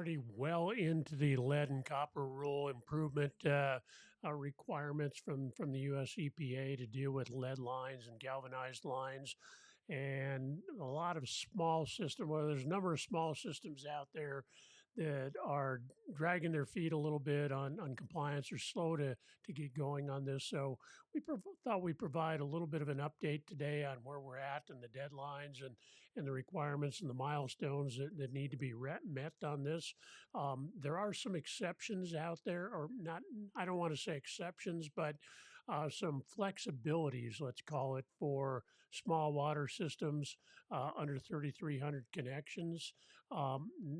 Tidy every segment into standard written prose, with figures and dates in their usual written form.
already well into the lead and copper rule improvement requirements from the U.S. EPA to deal with lead lines and galvanized lines, and a lot of small system. Well, there's a number of small systems out there that are dragging their feet a little bit on compliance or slow to get going on this. So thought we'd provide a little bit of an update today on where we're at and the deadlines and the requirements and the milestones that need to be met on this. There are some exceptions out there, or not, I don't want to say exceptions, but some flexibilities, let's call it, for small water systems under 3,300 connections.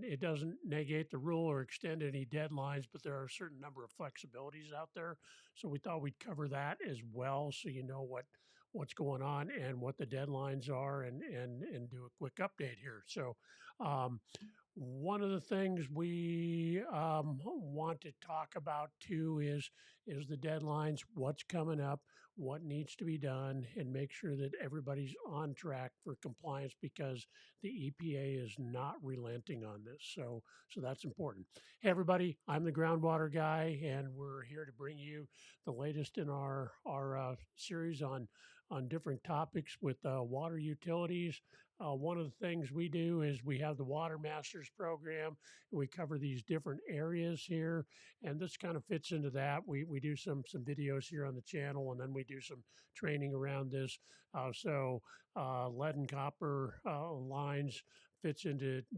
It doesn't negate the rule or extend any deadlines, but there are a certain number of flexibilities out there. So we thought we'd cover that as well, so you know what's going on and what the deadlines are, and do a quick update here. So um, one of the things we want to talk about too is the deadlines, what's coming up, what needs to be done, and make sure that everybody's on track for compliance because the EPA is not relenting on this. So that's important. Hey everybody, I'm the groundwater guy, and we're here to bring you the latest in our series on different topics with water utilities. One of the things we do is we have the Water Masters program. We cover these different areas here, and this kind of fits into that. We do some videos here on the channel, and then we do some training around this. Lead and copper lines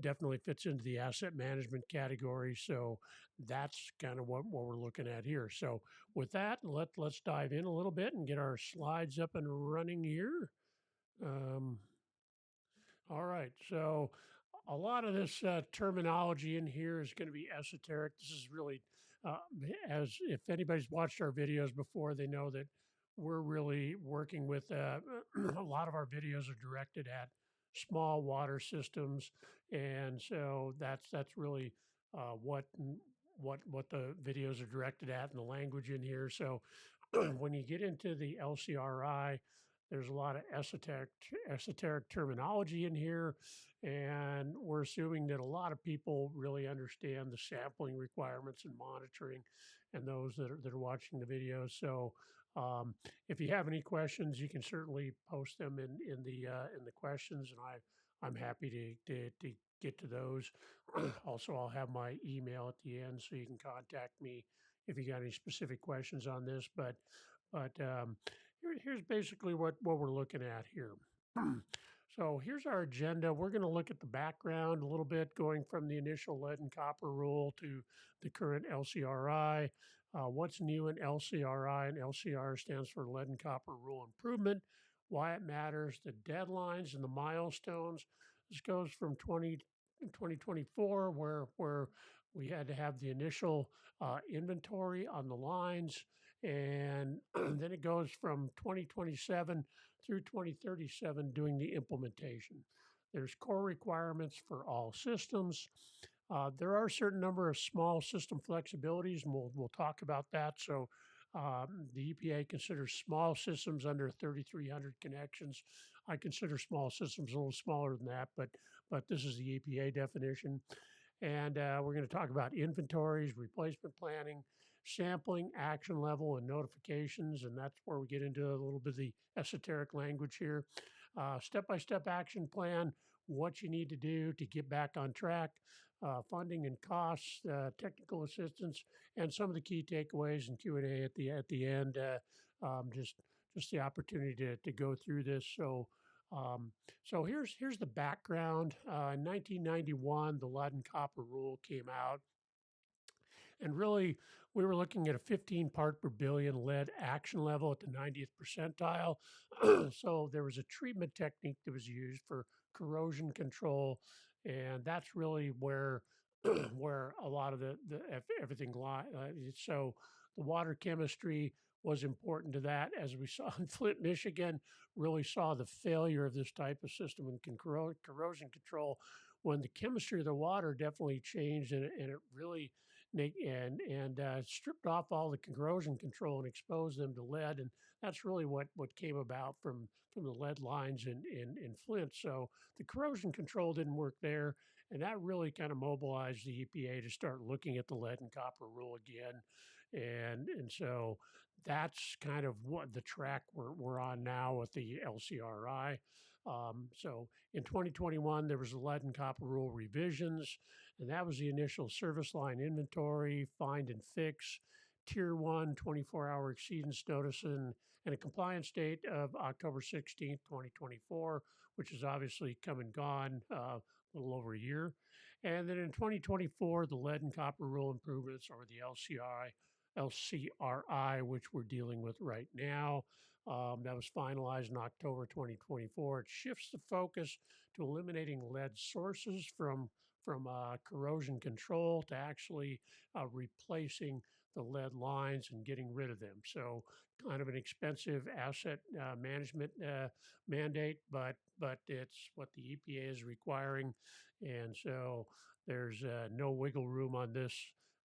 definitely fits into the asset management category. So that's kind of what we're looking at here. So with that, let's dive in a little bit and get our slides up and running here. Um, all right. So a lot of this terminology in here is going to be esoteric. This is really, uh, as if anybody's watched our videos before, they know that we're really working with a lot of our videos are directed at small water systems, and so that's really what the videos are directed at and the language in here. So when you get into the LCRI, there's a lot of esoteric terminology in here, and we're assuming that a lot of people really understand the sampling requirements and monitoring, and those that are watching the videos. So, if you have any questions, you can certainly post them in the questions, and I'm happy to get to those. Also, I'll have my email at the end, so you can contact me if you got any specific questions on this. But here's basically what we're looking at here. So here's our agenda. We're going to look at the background a little bit, going from the initial lead and copper rule to the current LCRI. What's new in LCRI? And LCR stands for Lead and Copper Rule Improvement. Why it matters, the deadlines and the milestones. This goes from 2024, where we had to have the initial inventory on the lines, and then it goes from 2027 through 2037 doing the implementation. There's core requirements for all systems. There are a certain number of small system flexibilities, and we'll talk about that. So the EPA considers small systems under 3,300 connections. I consider small systems a little smaller than that, but this is the EPA definition. And we're going to talk about inventories, replacement planning, sampling, action level, and notifications. And that's where we get into a little bit of the esoteric language here. Step by step action plan, what you need to do to get back on track, funding and costs, technical assistance, and some of the key takeaways and Q&A at the end. Just the opportunity to go through this. So here's the background. In 1991, the lead and copper rule came out, and really we were looking at a 15 part per billion lead action level at the 90th percentile. So there was a treatment technique that was used for corrosion control, and that's really where where a lot of everything lies. So the water chemistry was important to that, as we saw in Flint, Michigan. Really saw the failure of this type of system in corrosion control when the chemistry of the water definitely changed, and it really stripped off all the corrosion control and exposed them to lead. And that's really what came about from the lead lines in Flint. So the corrosion control didn't work there, and that really kind of mobilized the EPA to start looking at the lead and copper rule again. And so that's kind of what the track we're on now with the LCRI. So in 2021, there was the lead and copper rule revisions, and that was the initial service line inventory, find and fix, tier one 24-hour exceedance notice, and a compliance date of October 16th, 2024, which is obviously come and gone a little over a year. And then in 2024, the lead and copper rule improvements, or the LCRI, which we're dealing with right now. That was finalized in October 2024. It shifts the focus to eliminating lead sources from corrosion control to actually replacing the lead lines and getting rid of them. So, kind of an expensive asset management mandate, but it's what the EPA is requiring, and so there's no wiggle room on this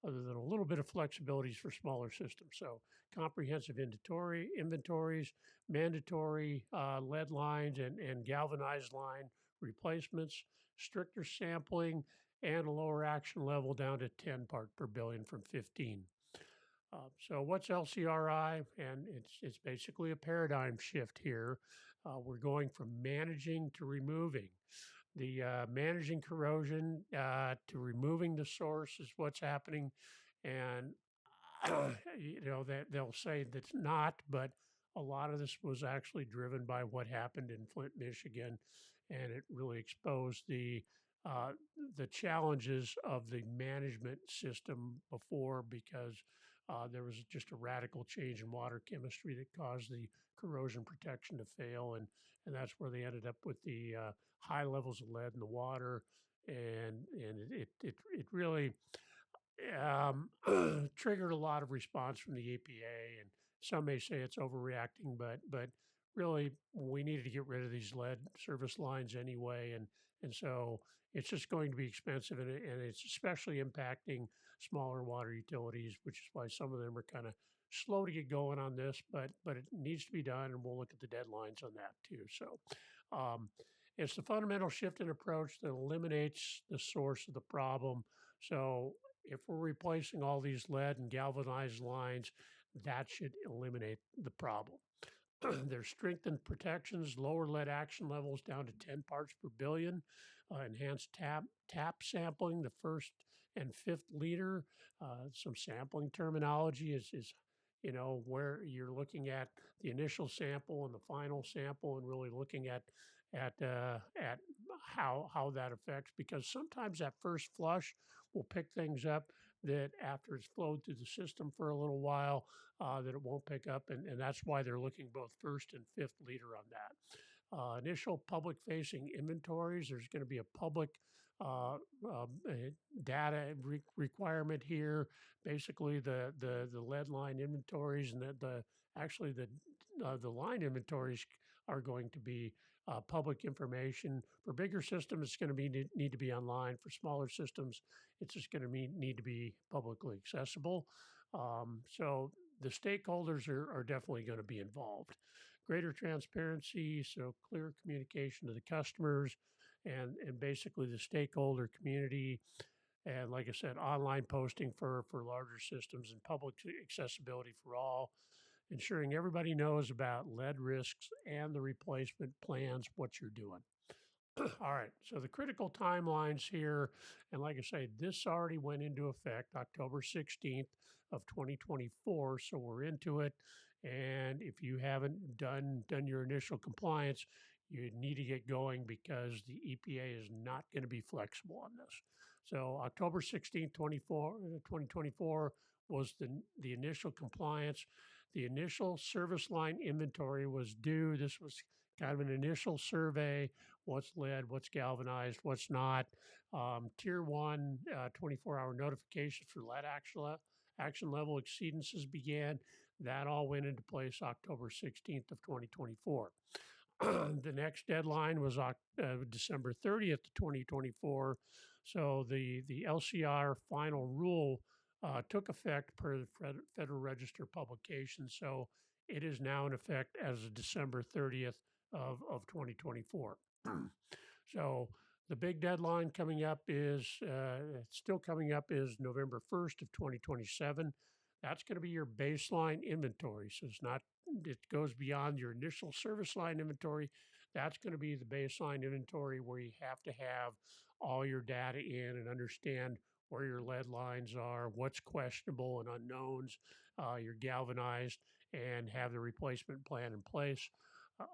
other than a little bit of flexibilities for smaller systems. So comprehensive inventories, mandatory lead lines and galvanized line replacements, stricter sampling, and a lower action level down to 10 part per billion from 15. So what's LCRI? And it's basically a paradigm shift here. We're going from managing to removing. The managing corrosion to removing the source is what's happening, and that they'll say that's not, but a lot of this was actually driven by what happened in Flint, Michigan, and it really exposed uh, the challenges of the management system before because there was just a radical change in water chemistry that caused the corrosion protection to fail, and that's where they ended up with the high levels of lead in the water, and it really triggered a lot of response from the EPA, and some may say it's overreacting, but really we needed to get rid of these lead service lines anyway, and so it's just going to be expensive, and it's especially impacting smaller water utilities, which is why some of them are kind of slow to get going on this, but it needs to be done, and we'll look at the deadlines on that too. So. Um, it's the fundamental shift in approach that eliminates the source of the problem. So if we're replacing all these lead and galvanized lines, that should eliminate the problem. There's strengthened protections, lower lead action levels down to 10 parts per billion, enhanced tap sampling, the first and fifth liter. Some sampling terminology is where you're looking at the initial sample and the final sample, and really looking at how that affects, because sometimes that first flush will pick things up that after it's flowed through the system for a little while, that it won't pick up, and that's why they're looking both first and fifth liter on that. Initial public facing inventories, there's going to be a public uh, data requirement here. Basically, the lead line inventories and the line inventories are going to be public information. For bigger systems, it's going to need to be online. For smaller systems, it's just going to need to be publicly accessible. So the stakeholders are definitely going to be involved. Greater transparency, so clear communication to the customers and basically the stakeholder community. And like I said, online posting for larger systems and public accessibility for all, ensuring everybody knows about lead risks and the replacement plans, what you're doing. All right, so the critical timelines here, and like I say, this already went into effect October 16th of 2024, so we're into it. And if you haven't done your initial compliance, you need to get going because the EPA is not going to be flexible on this. So October 16th, 2024 was the initial compliance. The initial service line inventory was due. This was kind of an initial survey: what's lead, what's galvanized, what's not. Tier one 24-hour notification for lead action level exceedances began. That all went into place October 16th of 2024. The next deadline was December 30th, 2024. So the LCR final rule took effect per the Federal Register publication. So it is now in effect as of December 30th of 2024. So the big deadline coming up is still coming up is November 1st of 2027. That's going to be your baseline inventory. So it's not, it goes beyond your initial service line inventory. That's going to be the baseline inventory where you have to have all your data in and understand where your lead lines are, what's questionable and unknowns, your galvanized, and have the replacement plan in place.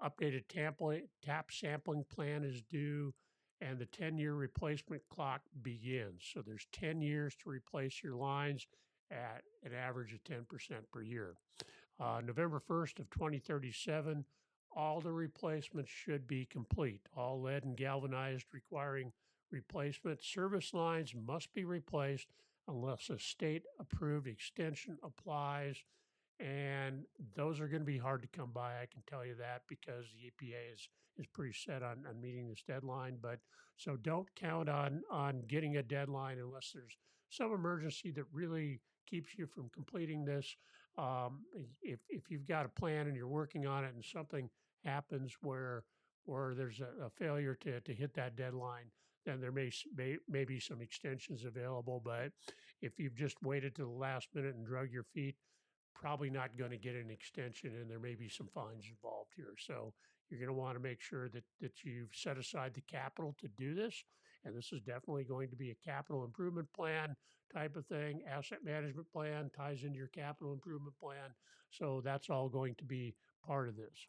Updated tap sampling plan is due, and the 10-year replacement clock begins. So there's 10 years to replace your lines at an average of 10% per year. November 1st of 2037, all the replacements should be complete. All lead and galvanized requiring replacement service lines must be replaced unless a state approved extension applies, and those are going to be hard to come by. I can tell you that because the EPA is pretty set on meeting this deadline. But so don't count on getting a deadline unless there's some emergency that really keeps you from completing this. If you've got a plan and you're working on it and something happens where there's a failure to hit that deadline, then there may be some extensions available. But if you've just waited to the last minute and drug your feet, probably not going to get an extension, and there may be some fines involved here. So you're going to want to make sure that you've set aside the capital to do this. And this is definitely going to be a capital improvement plan type of thing. Asset management plan ties into your capital improvement plan. So that's all going to be part of this.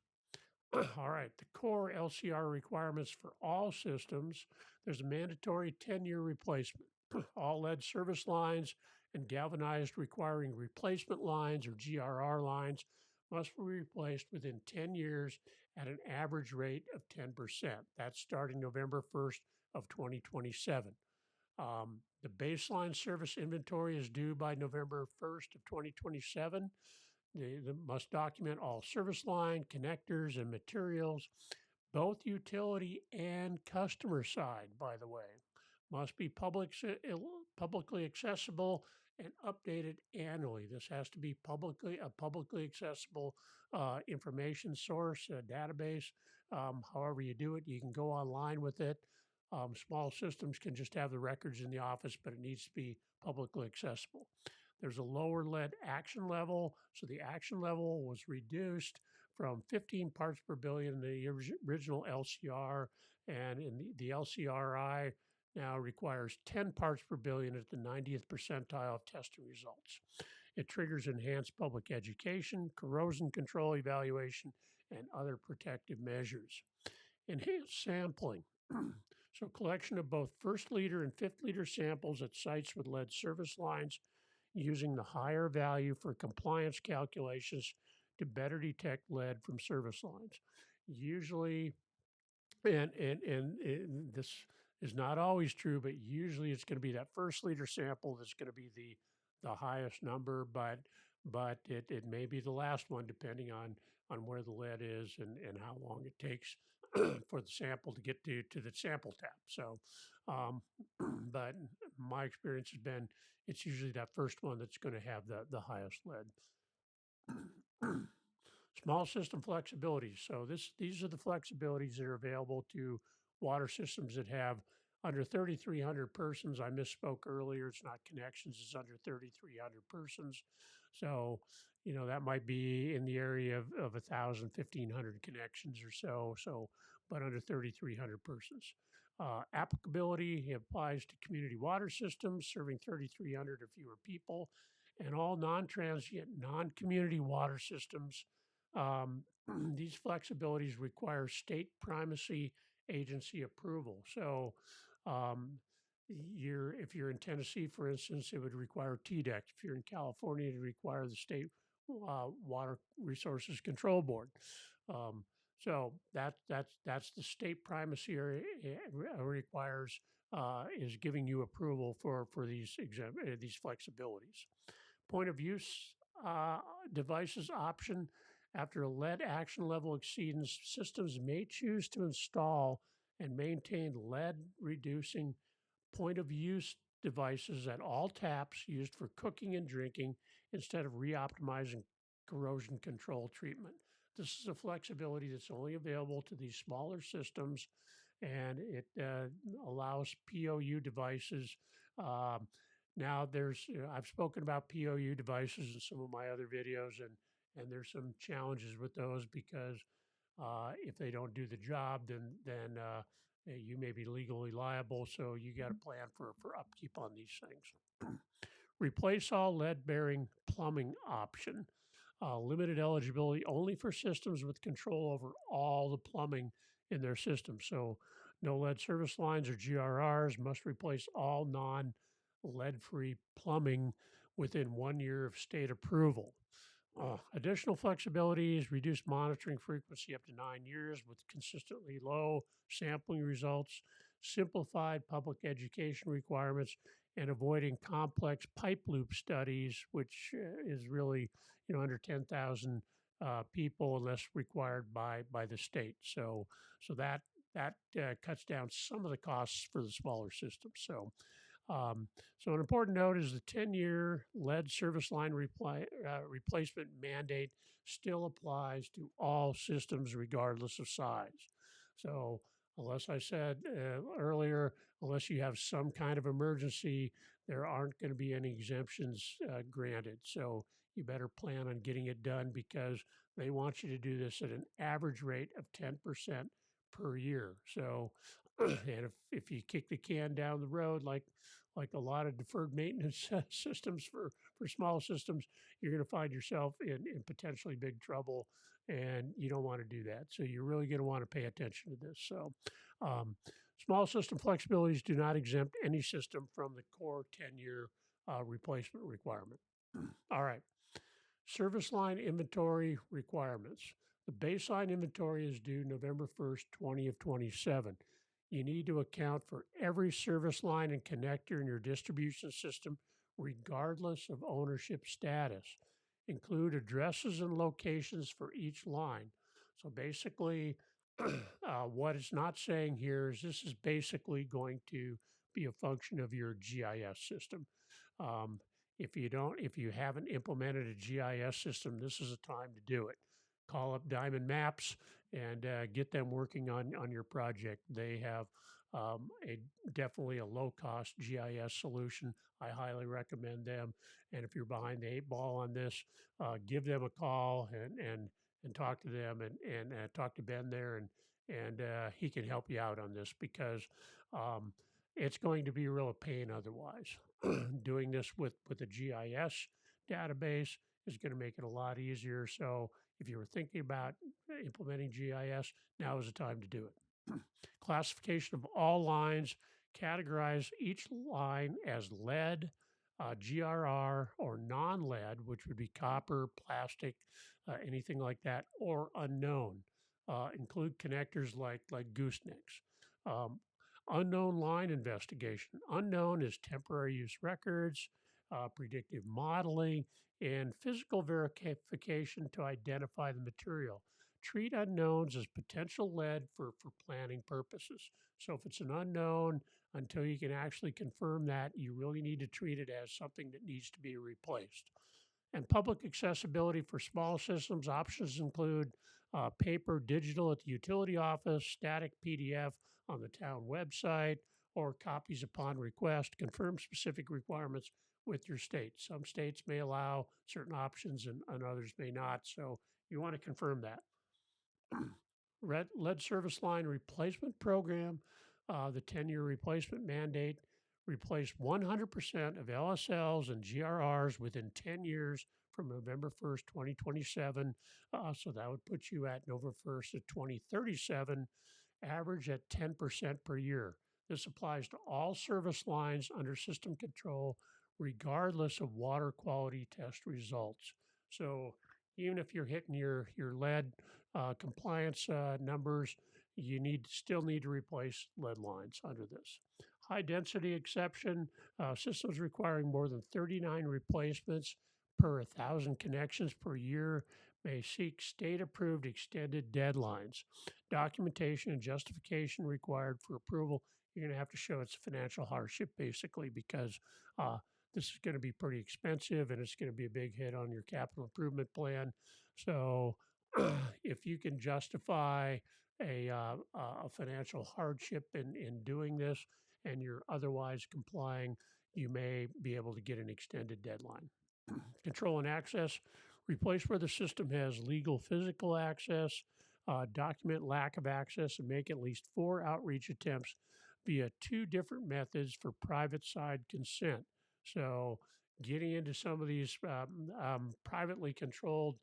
All right, the core LCR requirements for all systems, there's a mandatory 10-year replacement. All lead service lines and galvanized requiring replacement lines or GRR lines must be replaced within 10 years at an average rate of 10%. That's starting November 1st of 2027. The baseline service inventory is due by November 1st of 2027. They must document all service line, connectors, and materials, both utility and customer side, by the way, must be publicly accessible and updated annually. This has to be publicly accessible information source, database. However you do it, you can go online with it. Small systems can just have the records in the office, but it needs to be publicly accessible. There's a lower lead action level. So the action level was reduced from 15 parts per billion in the original LCR, and in the LCRI now requires 10 parts per billion at the 90th percentile of testing results. It triggers enhanced public education, corrosion control evaluation, and other protective measures. Enhanced sampling. So collection of both first liter and fifth liter samples at sites with lead service lines using the higher value for compliance calculations to better detect lead from service lines. Usually, and this is not always true, but usually it's going to be that first liter sample that's going to be the highest number, but it may be the last one depending on where the lead is and how long it takes for the sample to get to the sample tap. So, but my experience has been it's usually that first one that's going to have the highest lead. Small system flexibilities. So these are the flexibilities that are available to water systems that have under 3,300 persons. I misspoke earlier. It's not connections. It's under 3,300 persons. So, that might be in the area of 1,000, 1,500 connections or so. So, but under 3,300 persons. Applicability applies to community water systems serving 3,300 or fewer people, and all non-transient, non-community water systems. um, these flexibilities require state primacy agency approval. So, um, if you're in Tennessee, for instance, it would require TDEC. If you're in California, it would require the state Water Resources Control Board. So that's the state primacy area requires is giving you approval for these flexibilities. Point of use devices option. After a lead action level exceedance, systems may choose to install and maintain lead reducing point of use devices at all taps used for cooking and drinking instead of re-optimizing corrosion control treatment. This is a flexibility that's only available to these smaller systems, and it allows POU devices. Um, Now, I've spoken about POU devices in some of my other videos, and there's some challenges with those because if they don't do the job, then you may be legally liable. So you got to plan for upkeep on these things. Replace all lead bearing plumbing option. Limited eligibility only for systems with control over all the plumbing in their system. So no lead service lines or GRRs, must replace all non lead free plumbing within 1 year of state approval. Additional flexibilities, reduced monitoring frequency up to 9 years with consistently low sampling results, simplified public education requirements, and avoiding complex pipe loop studies, which is really, under 10,000 people unless required by the state. So that cuts down some of the costs for the smaller systems. Um, so an important note is the 10-year lead service line replacement mandate still applies to all systems regardless of size. So unless I said earlier, unless you have some kind of emergency, there aren't going to be any exemptions granted. So you better plan on getting it done because they want you to do this at an average rate of 10% per year. So, and if you kick the can down the road like a lot of deferred maintenance systems for small systems, you're going to find yourself in potentially big trouble, and you don't want to do that. So you're really going to want to pay attention to this. So um, small system flexibilities do not exempt any system from the core 10-year replacement requirement. All right. Service line inventory requirements. The baseline inventory is due November 1st, 2027. You need to account for every service line and connector in your distribution system, regardless of ownership status. Include addresses and locations for each line. So basically, what it's not saying here is this is basically going to be a function of your GIS system. Um, if you haven't implemented a GIS system, this is a time to do it. Call up Diamond Maps and get them working on your project. They have a definitely a low cost GIS solution. I highly recommend them. And if you're behind the eight ball on this, give them a call and talk to them and talk to Ben there and he can help you out on this because um, it's going to be a real pain otherwise. Doing this with a GIS database is going to make it a lot easier. So if you were thinking about implementing GIS, now is the time to do it. Classification of all lines, categorize each line as lead, GRR, or non lead, which would be copper, plastic, anything like that, or unknown. Include connectors like goosenecks. Um, Unknown line investigation. Unknown is temporary use records, predictive modeling, and physical verification to identify the material. Treat unknowns as potential lead for planning purposes. So if it's an unknown, until you can actually confirm that, you really need to treat it as something that needs to be replaced. And public accessibility for small systems options include paper, digital at the utility office, static PDF on the town website, or copies upon request. Confirm specific requirements with your state. Some states may allow certain options and others may not. So you want to confirm that. Lead service line replacement program, the 10-year replacement mandate, replace 100% of LSLs and GRRs within 10 years from November 1st, 2027. So that would put you at November 1st of 2037, average at 10% per year. This applies to all service lines under system control, regardless of water quality test results. So even if you're hitting your lead compliance numbers, you still need to replace lead lines under this. High density exception, systems requiring more than 39 replacements per 1,000 connections per year may seek state approved extended deadlines. Documentation and justification required for approval you're going to have to show it's financial hardship basically because uh, this is going to be pretty expensive and it's going to be a big hit on your capital improvement plan. So if you can justify a financial hardship in doing this and you're otherwise complying, you may be able to get an extended deadline. Control and access, replace where the system has legal physical access, document lack of access, and make at least 4 outreach attempts via 2 different methods for private side consent. So, getting into some of these privately controlled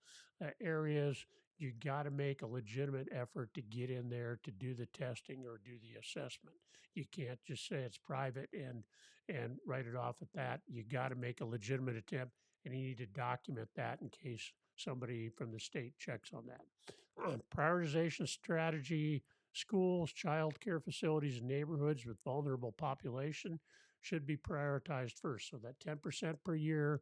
areas, you got to make a legitimate effort to get in there to do the testing or do the assessment. You can't just say it's private and write it off at that. You got to make a legitimate attempt, and you need to document that in case somebody from the state checks on that. Prioritization strategy, schools, childcare facilities, and neighborhoods with vulnerable population should be prioritized first. So that 10% per year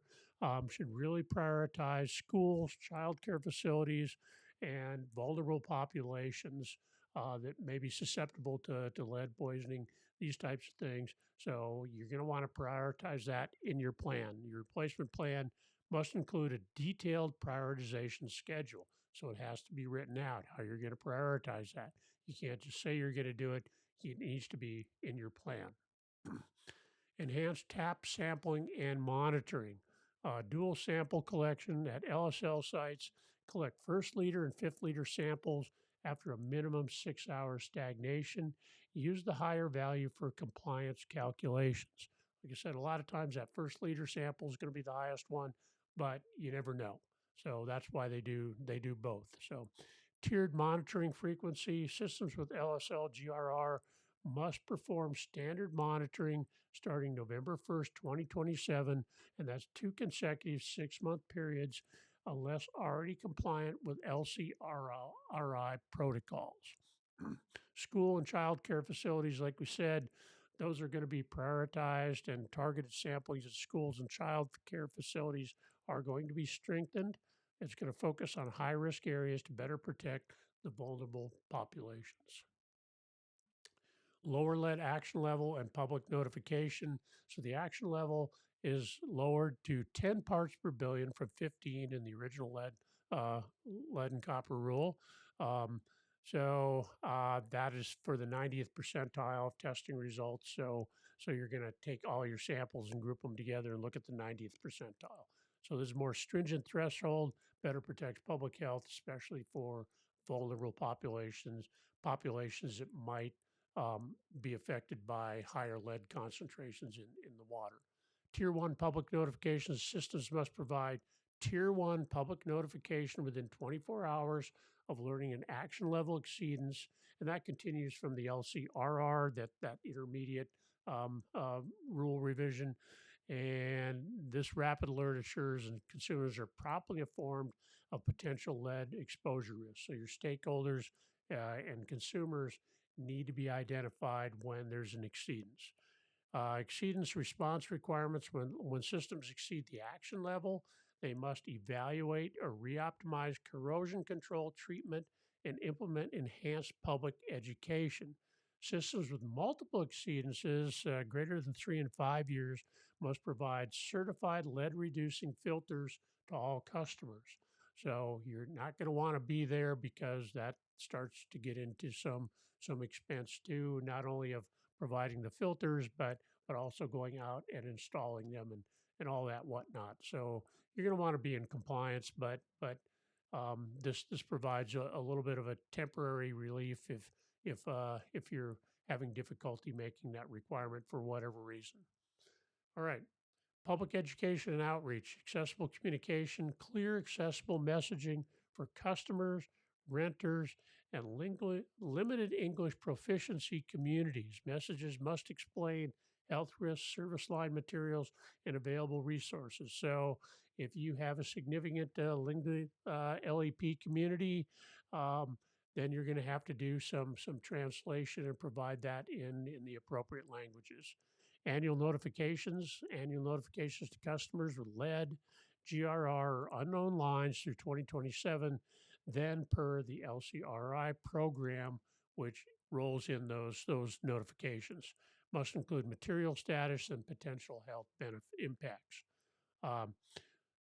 should really prioritize schools, childcare facilities, and vulnerable populations that may be susceptible to lead poisoning, these types of things. So you're going to want to prioritize that in your plan. Your replacement plan must include a detailed prioritization schedule. So it has to be written out how you're going to prioritize that. You can't just say you're going to do it. It needs to be in your plan. Enhanced tap sampling and monitoring. Dual sample collection at LSL sites. Collect first liter and fifth liter samples after a minimum 6 hour stagnation. Use the higher value for compliance calculations. Like I said, a lot of times that first liter sample is going to be the highest one, but you never know. So that's why they do both. So tiered monitoring frequency systems with LSL GRR must perform standard monitoring starting November 1st, 2027, and that's 2 consecutive 6 month periods unless already compliant with LCRI protocols. School and child care facilities, like we said, those are going to be prioritized, and targeted samplings at schools and child care facilities are going to be strengthened. It's going to focus on high risk areas to better protect the vulnerable populations. Lower lead action level and public notification. So the action level is lowered to 10 parts per billion from 15 in the original lead and copper rule. That is for the 90th percentile of testing results. So you're going to take all your samples and group them together and look at the 90th percentile. So there's a more stringent threshold, better protects public health, especially for vulnerable populations that might be affected by higher lead concentrations in the water. Tier 1 public notification systems must provide Tier 1 public notification within 24 hours of learning an action level exceedance, and that continues from the LCRR, that intermediate rule revision. And this rapid alert assures and consumers are properly informed of potential lead exposure risks. So your stakeholders and consumers need to be identified when there's an exceedance. Exceedance response requirements: when systems exceed the action level, they must evaluate or reoptimize corrosion control treatment and implement enhanced public education. Systems with multiple exceedances greater than 3 and 5 years must provide certified lead reducing filters to all customers. So you're not going to want to be there because that starts to get into some expense too, not only of providing the filters, but also going out and installing them and all that whatnot. So you're going to want to be in compliance, but this provides a little bit of a temporary relief if you're having difficulty making that requirement for whatever reason. All right. Public education and outreach, accessible communication, clear, accessible messaging for customers, renters, and limited English proficiency communities. Messages must explain health risks, service line materials, and available resources. So, if you have a significant LEP community, um, then you're going to have to do some translation and provide that in the appropriate languages. Annual notifications to customers with lead, GRR, or unknown lines through 2027, then per the LCRI program, which rolls in those notifications. Must include material status and potential health benefit impacts. Um,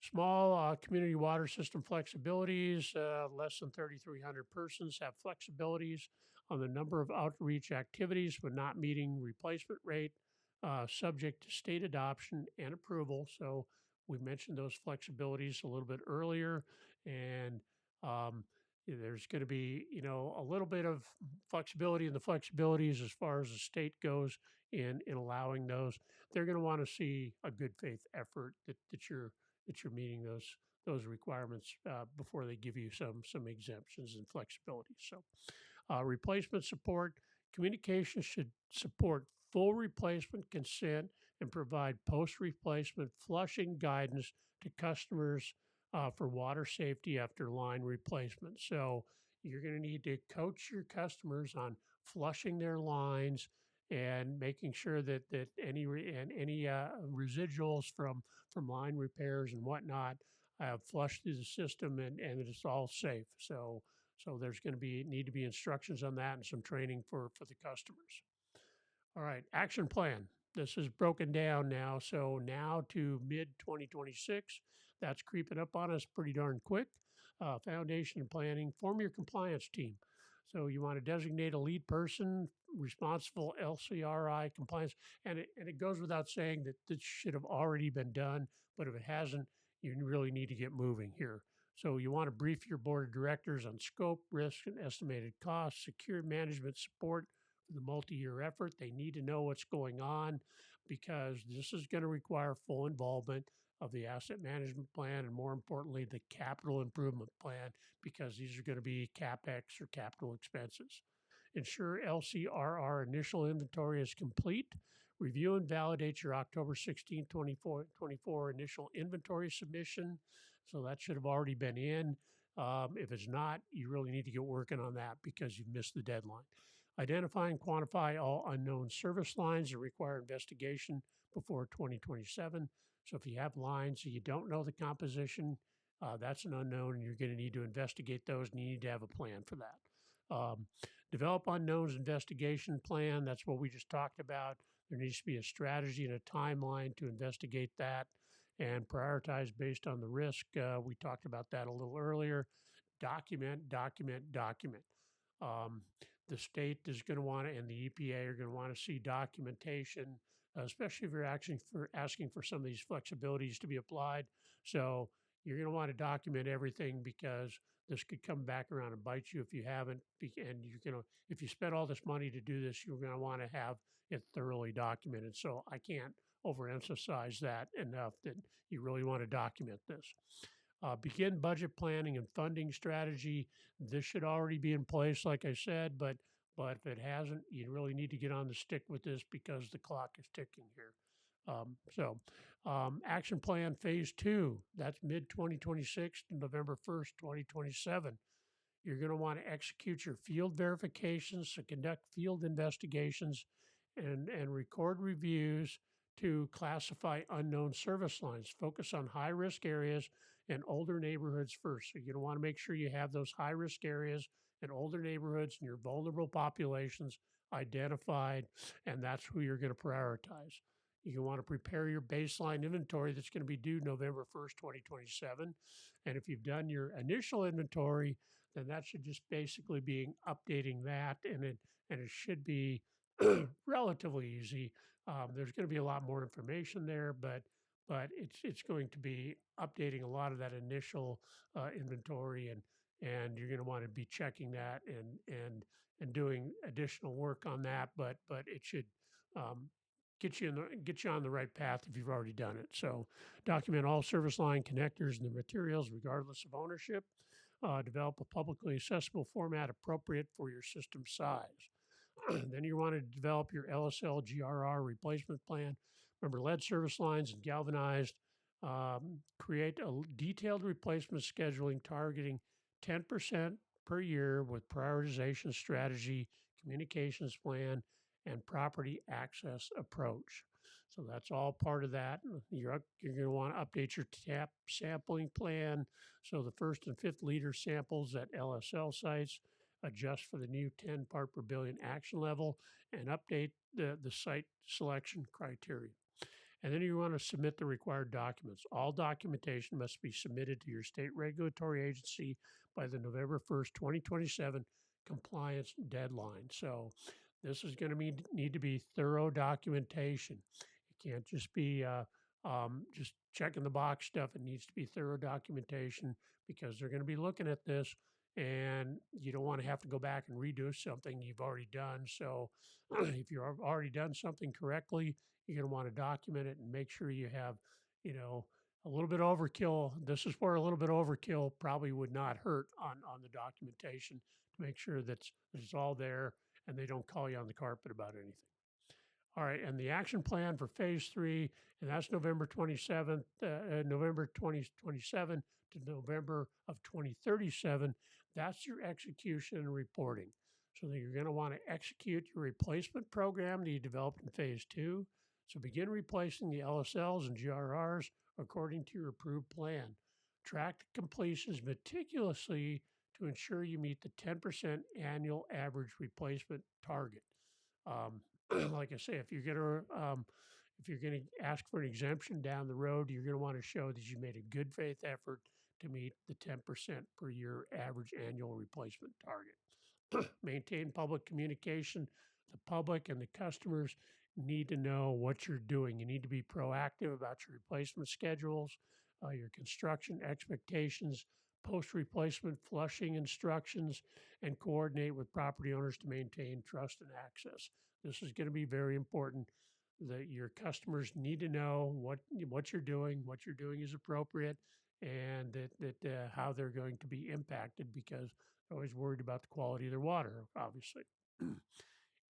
Small community water system flexibilities, less than 3,300 persons have flexibilities on the number of outreach activities but not meeting replacement rate, subject to state adoption and approval. So we mentioned those flexibilities a little bit earlier, and um, there's going to be, a little bit of flexibility in the flexibilities as far as the state goes in allowing those. They're going to want to see a good faith effort that you're meeting those requirements before they give you some exemptions and flexibility. So, replacement support communication should support full replacement consent and provide post replacement flushing guidance to customers for water safety after line replacement. So, you're going to need to coach your customers on flushing their lines and making sure that any residuals from line repairs and whatnot flushed through the system and it's all safe. So there's going to be need to be instructions on that and some training for the customers. All right, action plan. This is broken down now. So now to mid 2026, that's creeping up on us pretty darn quick. Foundation and planning, form your compliance team. So you want to designate a lead person responsible LCRI compliance, and it goes without saying that this should have already been done, but if it hasn't, you really need to get moving here. So you want to brief your board of directors on scope, risk, and estimated costs, secure management support for the multi-year effort. They need to know what's going on because this is going to require full involvement of the asset management plan and more importantly, the capital improvement plan because these are going to be CapEx or capital expenses. Ensure LCRR initial inventory is complete. Review and validate your October 16, 24 initial inventory submission. So that should have already been in. If it's not, you really need to get working on that because you've missed the deadline. Identify and quantify all unknown service lines that require investigation before 2027. So if you have lines that you don't know the composition, that's an unknown, and you're going to need to investigate those, and you need to have a plan for that. Develop unknowns investigation plan. That's what we just talked about. There needs to be a strategy and a timeline to investigate that and prioritize based on the risk. We talked about that a little earlier. Document, document, document. Um, the state is going to want to, and the EPA are going to want to see documentation, especially if you're asking for some of these flexibilities to be applied. So you're going to want to document everything because this could come back around and bite you if you haven't. And you're going to, if you spend all this money to do this, you're going to want to have it thoroughly documented. So I can't overemphasize that enough that you really want to document this. Begin budget planning and funding strategy. This should already be in place, like I said, but if it hasn't, you really need to get on the stick with this because the clock is ticking here. Action plan phase two, that's mid 2026 to November 1st, 2027. You're going to want to execute your field verifications, to conduct field investigations, and record reviews to classify unknown service lines. Focus on high risk areas and older neighborhoods first. So you're going to want to make sure you have those high risk areas and older neighborhoods and your vulnerable populations identified, and that's who you're going to prioritize. You want to prepare your baseline inventory that's going to be due November 1st, 2027. And if you've done your initial inventory, then that should just basically be updating that, and it should be relatively easy. There's going to be a lot more information there, but it's going to be updating a lot of that initial inventory, and you're going to want to be checking that and doing additional work on that. But it should um, get you on the right path if you've already done it. So document all service line connectors and the materials regardless of ownership. Develop a publicly accessible format appropriate for your system size. Then you want to develop your LSL GRR replacement plan. Remember, lead service lines and galvanized. Create a detailed replacement scheduling targeting 10% per year with prioritization strategy, communications plan, and property access approach. So that's all part of that. You're going to want to update your tap sampling plan. So the first and fifth liter samples at LSL sites, adjust for the new 10 part per billion action level, and update the site selection criteria. And then you want to submit the required documents. All documentation must be submitted to your state regulatory agency by the November 1st, 2027 compliance deadline. So this is going to need to be thorough documentation. It can't just be just checking the box stuff. It needs to be thorough documentation because they're going to be looking at this and you don't want to have to go back and redo something you've already done. So if you've already done something correctly, you're going to want to document it and make sure you have, you know, a little bit overkill. This is where a little bit overkill probably would not hurt on the documentation to make sure that it's all there and they don't call you on the carpet about anything. All right, and the action plan for phase three, and that's November 2027 to November of 2037. That's your execution and reporting. So that you're going to want to execute your replacement program that you developed in phase two. So begin replacing the LSLs and GRRs according to your approved plan. Track the completions meticulously to ensure you meet the 10% annual average replacement target. Um, like I say, if you're going to ask for an exemption down the road, you're going to want to show that you made a good faith effort to meet the 10% per year average annual replacement target. Maintain public communication. The public and the customers need to know what you're doing. You need to be proactive about your replacement schedules, your construction expectations, post replacement flushing instructions, and coordinate with property owners to maintain trust and access. This is going to be very important that your customers need to know what you're doing, what you're doing is appropriate, and that how they're going to be impacted because they're always worried about the quality of their water, obviously.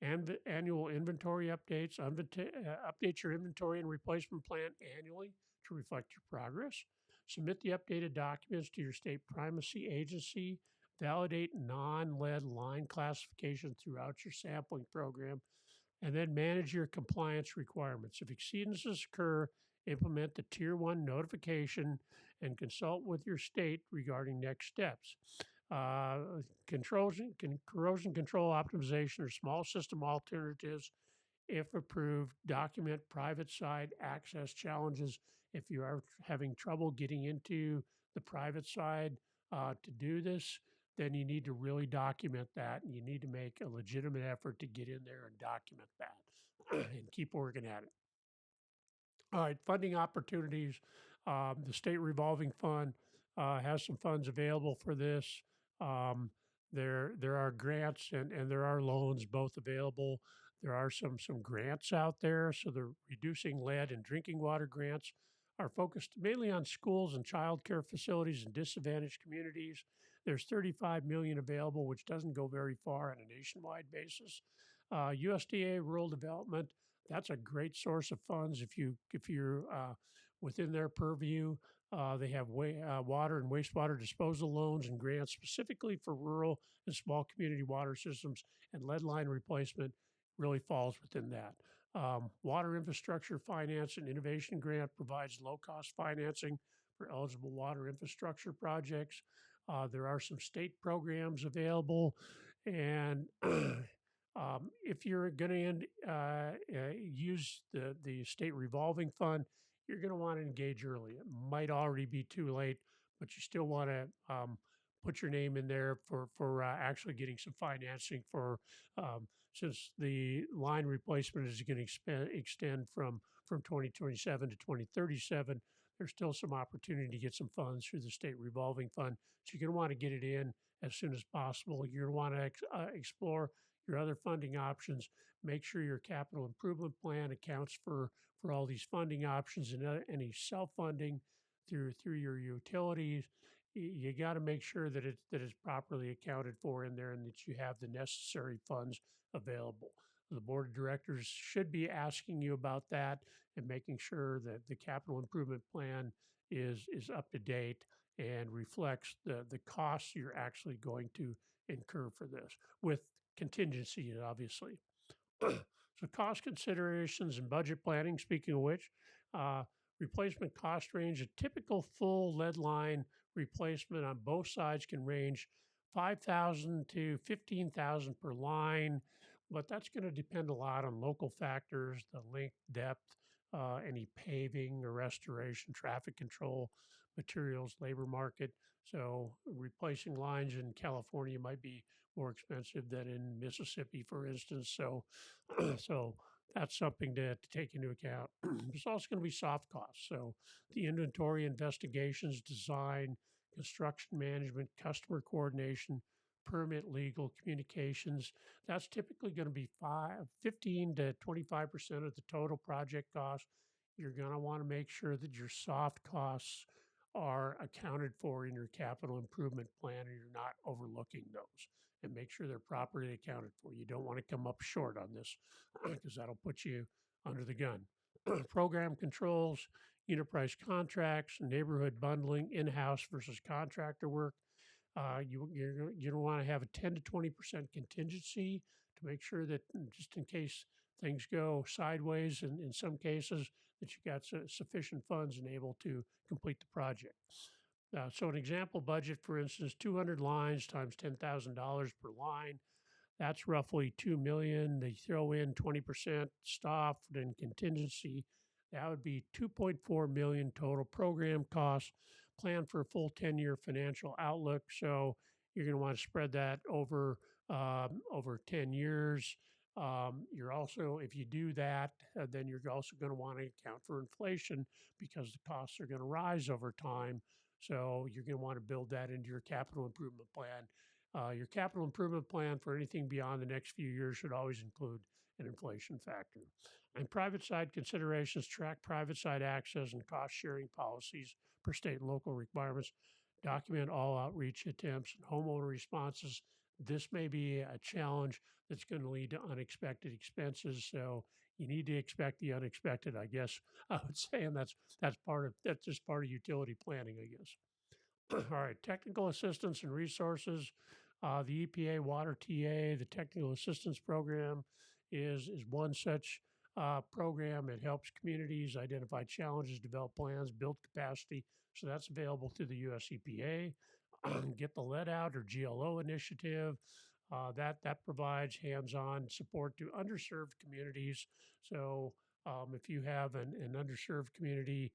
And the annual inventory updates. Update your inventory and replacement plan annually to reflect your progress. Submit the updated documents to your state primacy agency. Validate non-lead line classification throughout your sampling program, and then manage your compliance requirements. If exceedances occur, implement the Tier 1 notification and consult with your state regarding next steps. Uh, corrosion control optimization or small system alternatives, if approved, document private side access challenges. If you are having trouble getting into the private side to do this, then you need to really document that and you need to make a legitimate effort to get in there and document that and keep working at it. All right, funding opportunities. The state revolving fund has some funds available for this. Um, there are grants and there are loans both available. There are some grants out there. So the reducing lead and drinking water grants are focused mainly on schools and childcare facilities in disadvantaged communities. There's 35 million available, which doesn't go very far on a nationwide basis. USDA rural development, that's a great source of funds if you're within their purview. They have water and wastewater disposal loans and grants specifically for rural and small community water systems, and lead line replacement really falls within that. Water infrastructure finance and innovation grant provides low cost financing for eligible water infrastructure projects. There are some state programs available, and if you're going to use the state revolving fund, you're going to want to engage early. It might already be too late, but you still want to put your name in there for actually getting some financing for since the line replacement is going to extend from 2027 to 2037. There's still some opportunity to get some funds through the state revolving fund. So you're going to want to get it in as soon as possible. You're going to want to explore your other funding options. Make sure your capital improvement plan accounts for all these funding options and any self-funding through your utilities. You got to make sure that it's properly accounted for in there and that you have the necessary funds available. The board of directors should be asking you about that and making sure that the capital improvement plan is up to date and reflects the costs you're actually going to incur for this, with contingency, obviously. So cost considerations and budget planning, speaking of which, uh, replacement cost range, a typical full lead line replacement on both sides can range 5,000 to 15,000 per line, but that's going to depend a lot on local factors, the length, depth, any paving or restoration, traffic control, materials, labor market. So replacing lines in California might be more expensive than in Mississippi, for instance. So, so that's something to take into account. There's also going to be soft costs. So the inventory investigations, design, construction management, customer coordination, permit, legal, communications. That's typically going to be 15 to 25% of the total project cost. You're going to want to make sure that your soft costs are accounted for in your capital improvement plan and you're not overlooking those, and make sure they're properly accounted for. You don't want to come up short on this because that'll put you under the gun. Program controls, unit price contracts, neighborhood bundling, in-house versus contractor work. You don't want to have a 10 to 20% contingency to make sure that just in case things go sideways, and in some cases that you got sufficient funds and able to complete the project. So an example budget, for instance, 200 lines times $10,000 per line, that's roughly 2 million. They throw in 20% staff and contingency. That would be 2.4 million total program costs. Plan for a full 10-year financial outlook. So you're going to want to spread that over 10 years. You're also, if you do that, then you're also going to want to account for inflation because the costs are going to rise over time. So you're going to want to build that into your capital improvement plan. Your capital improvement plan for anything beyond the next few years should always include an inflation factor. And private side considerations, track private side access and cost sharing policies per state and local requirements, document all outreach attempts and homeowner responses. This may be a challenge that's going to lead to unexpected expenses. So you need to expect the unexpected, I guess I would say, and that's just part of utility planning, I guess. All right, technical assistance and resources. The EPA Water TA, the Technical Assistance Program, is one such program. It helps communities identify challenges, develop plans, build capacity. So that's available through the US EPA. Get the Lead Out or GLO initiative. That provides hands-on support to underserved communities. So if you have an underserved community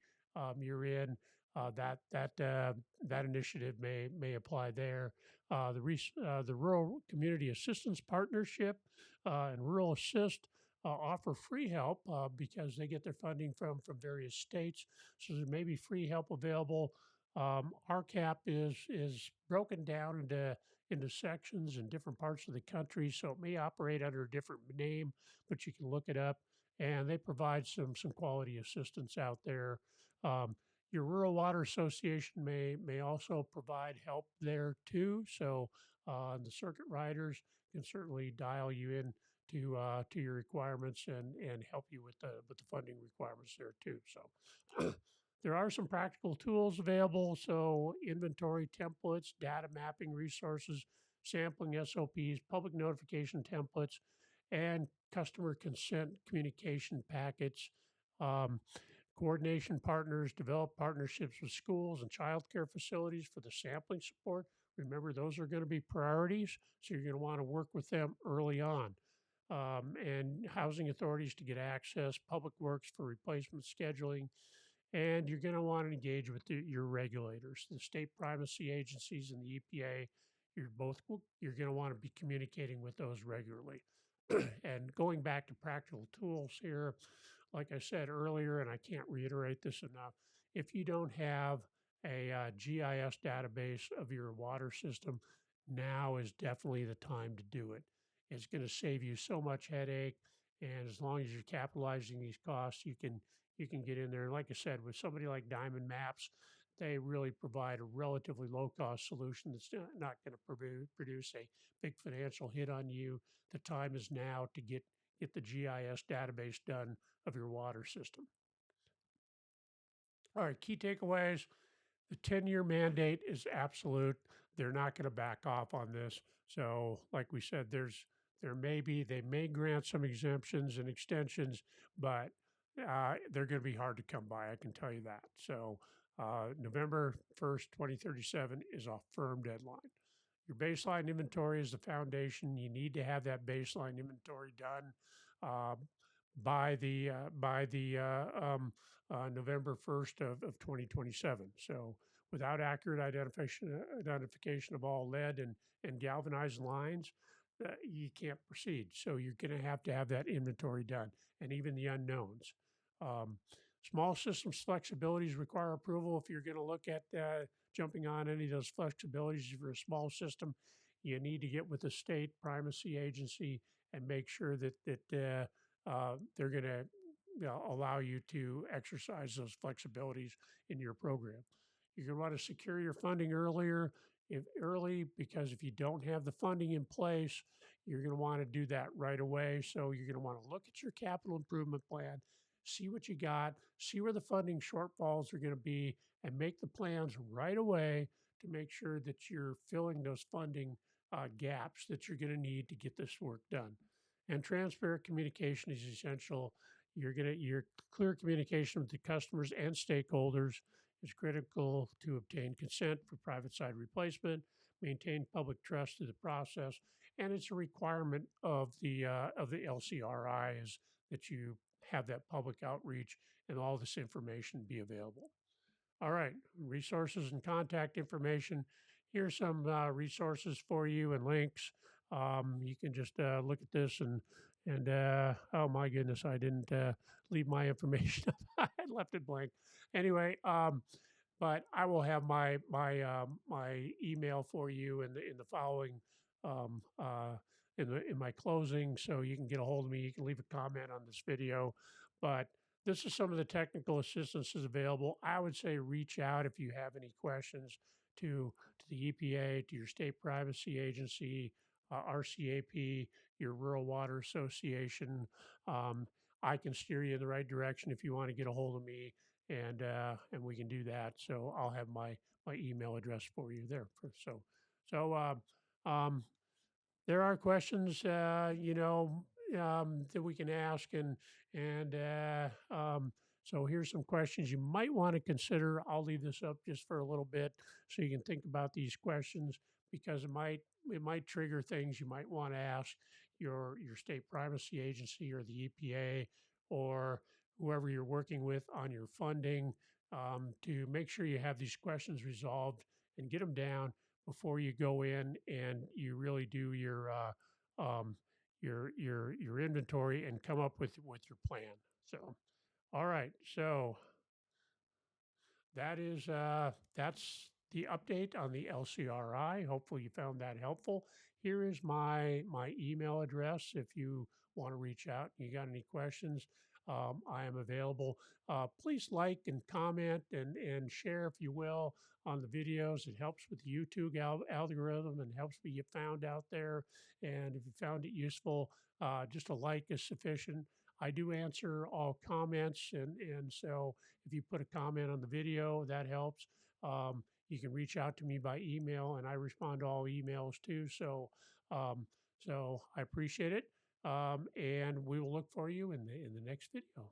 you're in, that initiative may apply there. The Rural Community Assistance Partnership and Rural Assist offer free help because they get their funding from various states. So there may be free help available. RCAP is broken down into sections in different parts of the country, so it may operate under a different name, but you can look it up. And they provide some quality assistance out there. Your Rural Water Association may also provide help there too. So the circuit riders can certainly dial you in to your requirements and help you with the funding requirements there too. So there are some practical tools available. So inventory templates, data mapping resources, sampling SOPs, public notification templates, and customer consent communication packets. Um, Coordination partners, develop partnerships with schools and childcare facilities for the sampling support. Remember, those are going to be priorities, so you're going to want to work with them early on. And housing authorities to get access, public works for replacement scheduling, and you're going to want to engage with your regulators, the state primacy agencies and the EPA. You're going to want to be communicating with those regularly. And going back to practical tools here, like I said earlier, and I can't reiterate this enough, if you don't have a GIS database of your water system, now is definitely the time to do it. It's going to save you so much headache, and as long as you're capitalizing these costs, you can get in there. And like I said, with somebody like Diamond Maps, they really provide a relatively low cost solution that's not going to produce a big financial hit on you. The time is now to get the GIS database done of your water system. All right, key takeaways. The 10-year mandate is absolute. They're not going to back off on this. So, like we said, they may grant some exemptions and extensions, but they're going to be hard to come by. I can tell you that. So, November 1st, 2037 is a firm deadline. Your baseline inventory is the foundation. You need to have that baseline inventory done uh, by the November 1st of 2027. So without accurate identification of all lead and galvanized lines, you can't proceed. So you're going to have that inventory done, and even the unknowns. Um, Small systems flexibilities require approval. If you're going to look at jumping on any of those flexibilities for a small system, you need to get with the state primacy agency and make sure that they're going to allow you to exercise those flexibilities in your program. You're going to want to secure your funding early, because if you don't have the funding in place, you're going to want to do that right away. So you're going to want to look at your capital improvement plan, see what you got, see where the funding shortfalls are going to be, and make the plans right away to make sure that you're filling those funding gaps that you're going to need to get this work done. And transparent communication is essential. Your clear communication with the customers and stakeholders is critical to obtain consent for private side replacement, maintain public trust through the process, and it's a requirement of the LCRI is that you have that public outreach and all this information be available. All right, resources and contact information. Here's some resources for you and links. You can just look at this and oh my goodness, I didn't leave my information. I left it blank. Anyway, but I will have my email for you in the following in my closing, so you can get a hold of me. You can leave a comment on this video, but this is some of the technical assistance is available. I would say reach out if you have any questions to the EPA, to your state privacy agency, RCAP, your Rural Water Association. Um, I can steer you in the right direction if you want to get a hold of me, and we can do that. So I'll have my email address for you there. So there are questions, that we can ask, and so here's some questions you might want to consider. I'll leave this up just for a little bit so you can think about these questions, because it might trigger things you might want to ask your state primacy agency or the EPA or whoever you're working with on your funding, to make sure you have these questions resolved and get them down before you go in and you really do your inventory and come up with your plan. So, all right. So that's the update on the LCRI. Hopefully you found that helpful. Here is my email address if you want to reach out. You got any questions? I am available. Please like and comment and share if you will on the videos. It helps with the YouTube algorithm and helps me get found out there. And if you found it useful, just a like is sufficient. I do answer all comments, and so if you put a comment on the video, that helps. You can reach out to me by email, and I respond to all emails too. So I appreciate it, and we will look for you in the next video.